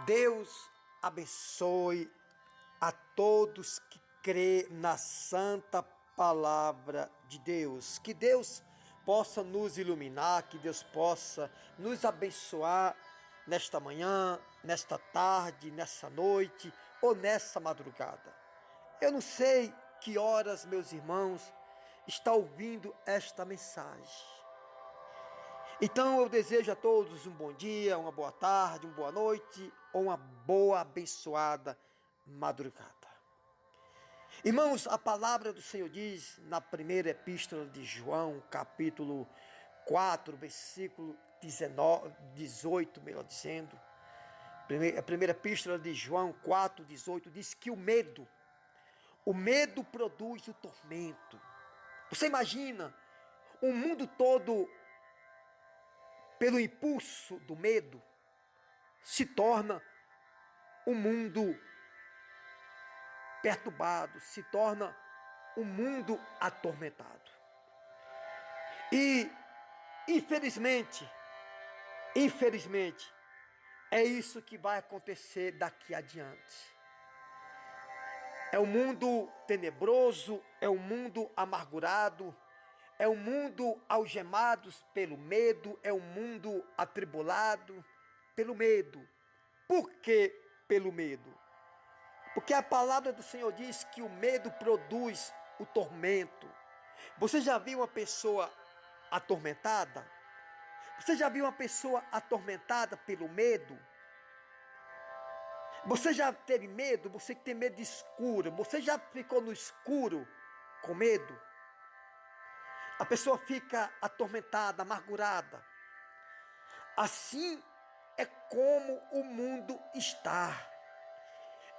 Deus abençoe a todos que crê na santa palavra de Deus. Que Deus possa nos iluminar, que Deus possa nos abençoar nesta manhã, nesta tarde, nessa noite ou nessa madrugada. Eu não sei que horas, meus irmãos, está ouvindo esta mensagem. Então eu desejo a todos um bom dia, uma boa tarde, uma boa noite ou uma boa abençoada madrugada. Irmãos, a palavra do Senhor diz na primeira epístola de João, capítulo 4, versículo 18, melhor dizendo. A primeira epístola de João 4, 18 diz que o medo produz o tormento. Você imagina o mundo todo, pelo impulso do medo, se torna um mundo perturbado, se torna um mundo atormentado. E, infelizmente, é isso que vai acontecer daqui adiante. É um mundo tenebroso, é um mundo amargurado, é um mundo algemados pelo medo, é um mundo atribulado pelo medo. Por que pelo medo? Porque a palavra do Senhor diz que o medo produz o tormento. Você já viu uma pessoa atormentada? Você já viu uma pessoa atormentada pelo medo? Você já teve medo? Você que tem medo de escuro, você já ficou no escuro com medo? A pessoa fica atormentada, amargurada. Assim é como o mundo está.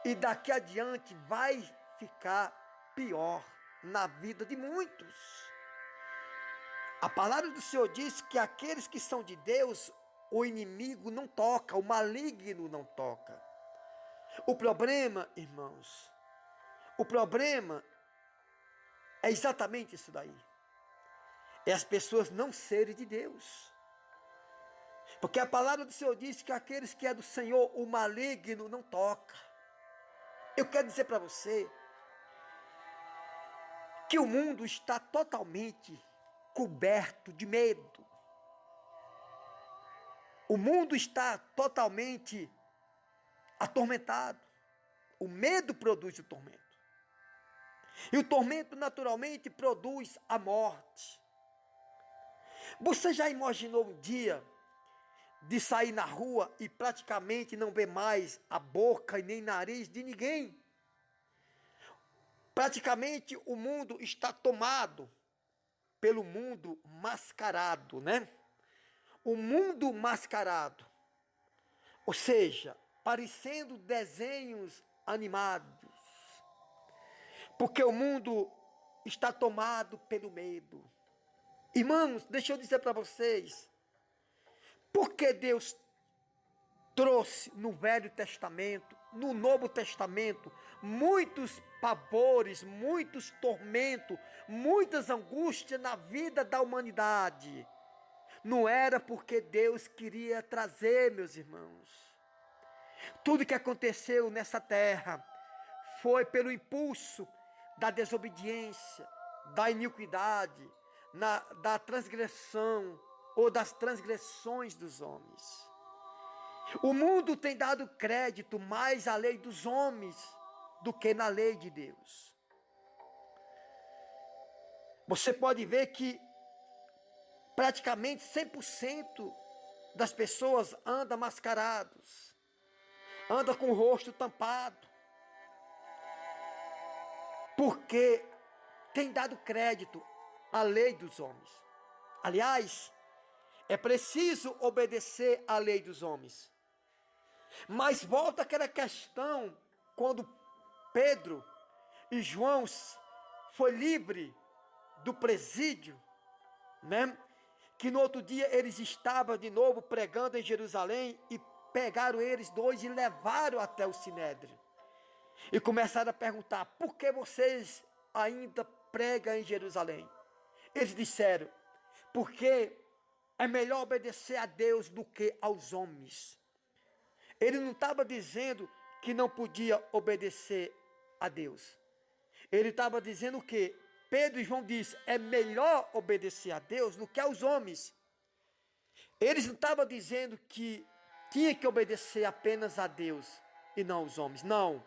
E daqui adiante vai ficar pior na vida de muitos. A palavra do Senhor diz que aqueles que são de Deus, o inimigo não toca, o maligno não toca. O problema, irmãos, é exatamente isso daí. É as pessoas não serem de Deus. Porque a palavra do Senhor diz que aqueles que é do Senhor, o maligno não toca. Eu quero dizer para você que o mundo está totalmente coberto de medo. O mundo está totalmente atormentado. O medo produz o tormento. E o tormento naturalmente produz a morte. Você já imaginou um dia de sair na rua e praticamente não ver mais a boca e nem nariz de ninguém? Praticamente o mundo está tomado pelo mundo mascarado, né? O mundo mascarado, ou seja, parecendo desenhos animados, porque o mundo está tomado pelo medo. Irmãos, deixa eu dizer para vocês, por que Deus trouxe no Velho Testamento, no Novo Testamento, muitos pavores, muitos tormentos, muitas angústias na vida da humanidade? Não era porque Deus queria trazer, meus irmãos. Tudo que aconteceu nessa terra foi pelo impulso da desobediência, da iniquidade, da transgressão ou das transgressões dos homens. O mundo tem dado crédito mais à lei dos homens do que na lei de Deus. Você pode ver que praticamente 100% das pessoas andam mascarados, andam com o rosto tampado, porque tem dado crédito à lei dos homens. Aliás, é preciso obedecer à lei dos homens. Mas volta aquela questão, quando Pedro e João foi livre do presídio, né? Que no outro dia eles estavam de novo pregando em Jerusalém e pegaram eles dois e levaram até o Sinédrio. E começaram a perguntar: por que vocês ainda pregam em Jerusalém? Eles disseram: porque é melhor obedecer a Deus do que aos homens. Ele não estava dizendo que não podia obedecer a Deus. Ele estava dizendo o quê? Pedro e João dizem, é melhor obedecer a Deus do que aos homens. Eles não estavam dizendo que tinha que obedecer apenas a Deus e não aos homens. Não.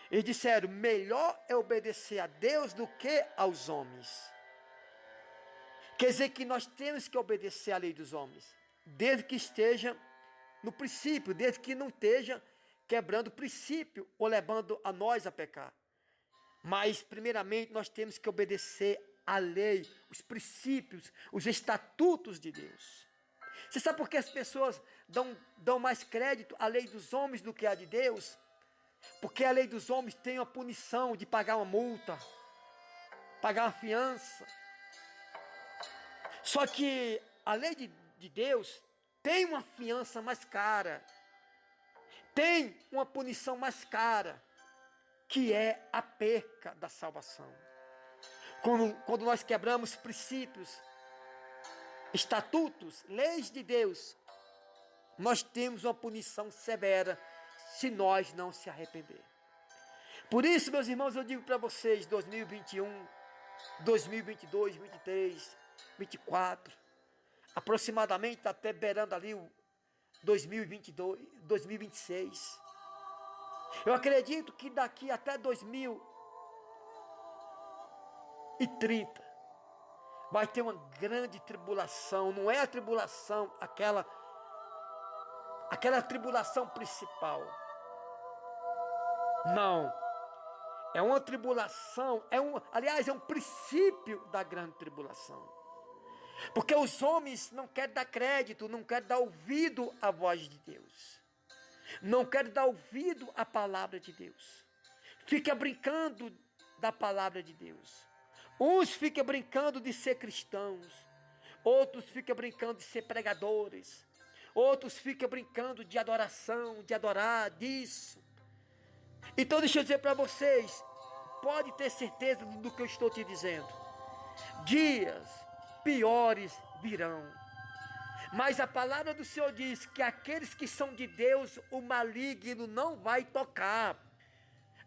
Eles disseram, melhor é obedecer a Deus do que aos homens. Quer dizer que nós temos que obedecer à lei dos homens, desde que esteja no princípio, desde que não esteja quebrando o princípio ou levando a nós a pecar. Mas, primeiramente, nós temos que obedecer à lei, os princípios, os estatutos de Deus. Você sabe por que as pessoas dão mais crédito à lei dos homens do que à de Deus? Porque a lei dos homens tem a punição de pagar uma multa, pagar uma fiança. Só que a lei de Deus tem uma fiança mais cara, tem uma punição mais cara, que é a perca da salvação. Quando nós quebramos princípios, estatutos, leis de Deus, nós temos uma punição severa se nós não se arrepender. Por isso, meus irmãos, eu digo para vocês, 2021, 2022, 2023, 2024, aproximadamente até beirando ali o 2022, 2026. Eu acredito que daqui até 2030 vai ter uma grande tribulação. Não é a tribulação, aquela tribulação principal. Não. É uma tribulação, aliás, é um princípio da grande tribulação. Porque os homens não querem dar crédito, não querem dar ouvido à voz de Deus. Não querem dar ouvido à palavra de Deus. Fica brincando da palavra de Deus. Uns ficam brincando de ser cristãos. Outros ficam brincando de ser pregadores. Outros ficam brincando de adoração, de adorar, disso. Então deixa eu dizer para vocês, pode ter certeza do que eu estou te dizendo. Dias piores virão. Mas a palavra do Senhor diz que aqueles que são de Deus, o maligno não vai tocar.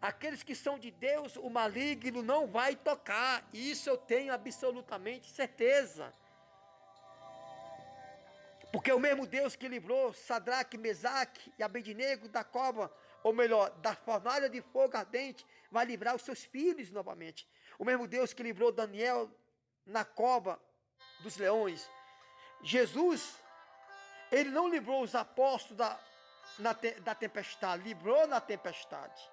Aqueles que são de Deus, o maligno não vai tocar. Isso eu tenho absolutamente certeza. Porque o mesmo Deus que livrou Sadraque, Mesaque e Abednego da cova, ou melhor, da fornalha de fogo ardente, vai livrar os seus filhos novamente. O mesmo Deus que livrou Daniel na cova dos leões. Jesus, ele não livrou os apóstolos da tempestade, livrou na tempestade.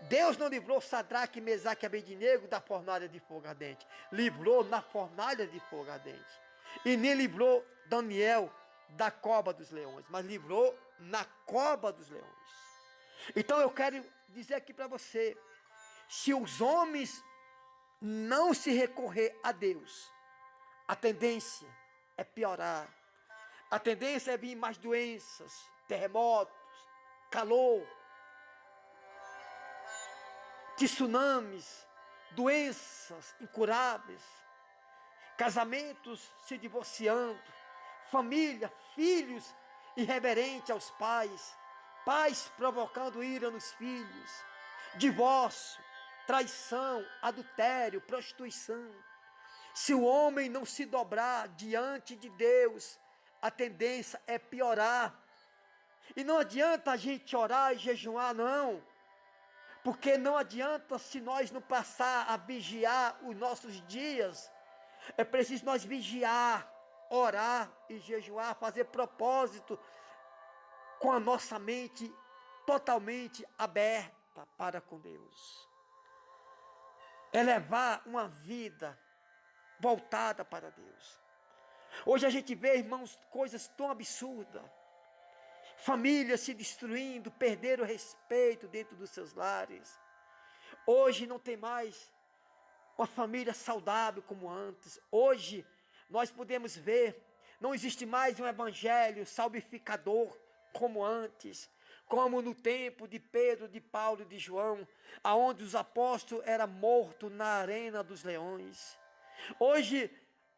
Deus não livrou Sadraque, Mesaque e Abednego da fornalha de fogo ardente, livrou na fornalha de fogo ardente. E nem livrou Daniel da cova dos leões, mas livrou na cova dos leões. Então eu quero dizer aqui para você, se os homens não se recorrer a Deus, a tendência é piorar. A tendência é vir mais doenças, terremotos, calor, tsunamis, doenças incuráveis, casamentos se divorciando, família, filhos irreverentes aos pais, pais provocando ira nos filhos, divórcio, traição, adultério, prostituição. Se o homem não se dobrar diante de Deus, a tendência é piorar. E não adianta a gente orar e jejuar, não. Porque não adianta se nós não passar a vigiar os nossos dias. É preciso nós vigiar, orar e jejuar, fazer propósito com a nossa mente totalmente aberta para com Deus. É levar uma vida voltada para Deus. Hoje a gente vê, irmãos, coisas tão absurdas. Famílias se destruindo, perderam o respeito dentro dos seus lares. Hoje não tem mais uma família saudável como antes. Hoje nós podemos ver, não existe mais um evangelho salvificador como antes, como no tempo de Pedro, de Paulo e de João, aonde os apóstolos eram mortos na arena dos leões. Hoje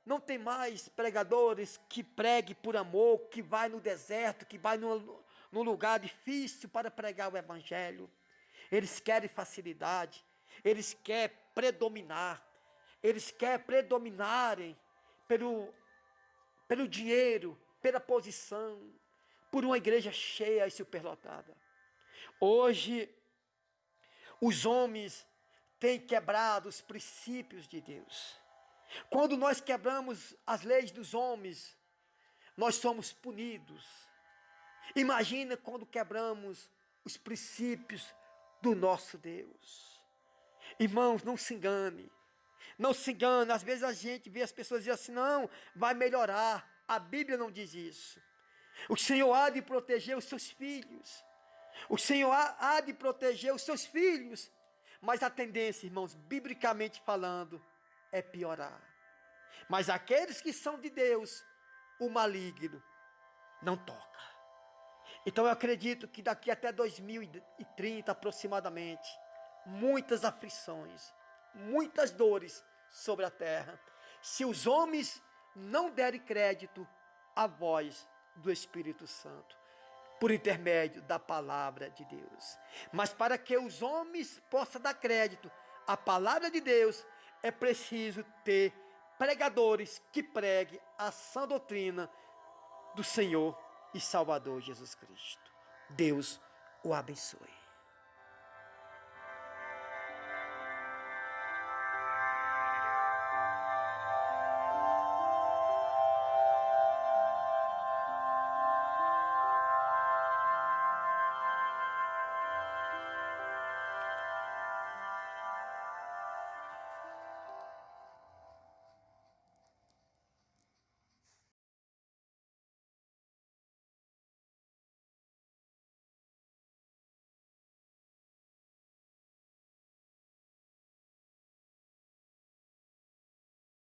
não tem mais pregadores que preguem por amor, que vai no deserto, que vai numa num lugar difícil para pregar o evangelho. Eles querem facilidade, eles querem predominar, eles querem predominarem pelo dinheiro, pela posição, por uma igreja cheia e superlotada. Hoje, os homens têm quebrado os princípios de Deus. Quando nós quebramos as leis dos homens, nós somos punidos. Imagina quando quebramos os princípios do nosso Deus. Irmãos, não se engane. Não se engane. Às vezes a gente vê as pessoas dizer assim, não, vai melhorar. A Bíblia não diz isso. O Senhor há de proteger os seus filhos. O Senhor há de proteger os seus filhos. Mas a tendência, irmãos, biblicamente falando, é piorar. Mas aqueles que são de Deus, o maligno não toca. Então eu acredito que daqui até 2030 aproximadamente, muitas aflições, muitas dores sobre a terra, se os homens não derem crédito à voz do Espírito Santo, por intermédio da palavra de Deus. Mas para que os homens possam dar crédito à palavra de Deus, é preciso ter pregadores que preguem a sã doutrina do Senhor e Salvador Jesus Cristo. Deus o abençoe.